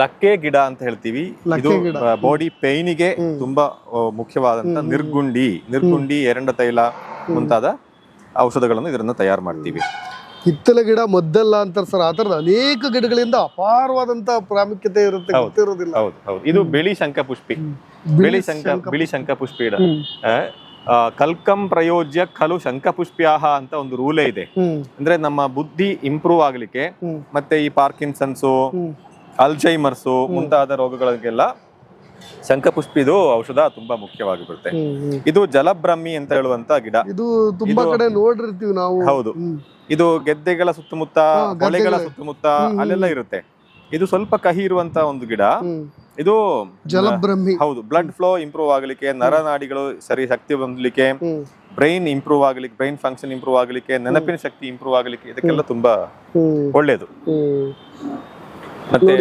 ಲಕ್ಕೆ ಗಿಡ ಅಂತ ಹೇಳ್ತೀವಿ. ಇದು ಬಾಡಿ ಪೇನಿಗೆ ತುಂಬಾ ಮುಖ್ಯವಾದಂತ ನಿರ್ಗುಂಡಿ ಎರಂಡ ತೈಲ ಮುಂತಾದ ಔಷಧಗಳನ್ನು ಇದರಿಂದ ತಯಾರು ಮಾಡ್ತೀವಿ. ಹಿತ್ತಲ ಗಿಡ ಮದ್ದಲ್ಲ ಅಂತಾರೆ ಸರ್. ಆ ತರದ ಅನೇಕ ಗಿಡಗಳಿಂದ ಅಪಾರವಾದಂತ ಪ್ರಾಮುಖ್ಯತೆ ಇರುತ್ತೆ, ಗೊತ್ತಿರೋದಿಲ್ಲ. ಹೌದು. ಇದು ಬಿಳಿ ಶಂಖಪುಷ್ಪಿ ಗಿಡ. ಕಲ್ಕಂ ಪ್ರಯೋಜ್ಯ ಖಲು ಶಂಖಪುಷ್ಪ್ಯಾಹ ಅಂತ ಒಂದು ರೂಲೇ ಇದೆ. ಅಂದ್ರೆ ನಮ್ಮ ಬುದ್ಧಿ ಇಂಪ್ರೂವ್ ಆಗ್ಲಿಕ್ಕೆ ಮತ್ತೆ ಈ ಪಾರ್ಕಿನ್ಸನ್ಸು, ಅಲ್ಝೈಮರ್ಸು ಮುಂತಾದ ರೋಗಗಳಿಗೆಲ್ಲ ಶಂಖಪುಷ್ಪಿದು ಔಷಧ ತುಂಬಾ ಮುಖ್ಯವಾಗಿ ಬರುತ್ತೆ. ಇದು ಜಲಬ್ರಹ್ಮಿ ಅಂತ ಹೇಳುವಂತ ಗಿಡ. ಇದು ತುಂಬಾ ಕಡೆ ನೋಡಿರ್ತೀವಿ ನಾವು. ಹೌದು, ಇದು ಗೆದ್ದೆಗಳ ಸುತ್ತಮುತ್ತ, ಹೊಳೆಗಳ ಸುತ್ತಮುತ್ತ ಅಲ್ಲೆಲ್ಲ ಇರುತ್ತೆ. ಇದು ಸ್ವಲ್ಪ ಕಹಿ ಇರುವಂತ ಒಂದು ಗಿಡ. ಇದು ಜಲಬ್ರಹ್ಮಿ. ಹೌದು, ಬ್ಲಡ್ ಫ್ಲೋ ಇಂಪ್ರೂವ್ ಆಗ್ಲಿಕ್ಕೆ, ನರನಾಡಿಗಳು ಸರಿ ಶಕ್ತಿ ಹೊಂದಲಿಕ್ಕೆ, ಬ್ರೈನ್ ಇಂಪ್ರೂವ್ ಆಗ್ಲಿಕ್ಕೆ, ಬ್ರೈನ್ ಫಂಕ್ಷನ್ ಇಂಪ್ರೂವ್ ಆಗ್ಲಿಕ್ಕೆ, ನೆನಪಿನ ಶಕ್ತಿ ಇಂಪ್ರೂವ್ ಆಗ್ಲಿಕ್ಕೆ ಇದಕ್ಕೆಲ್ಲ ತುಂಬಾ ಒಳ್ಳೇದು. ಮತ್ತೆ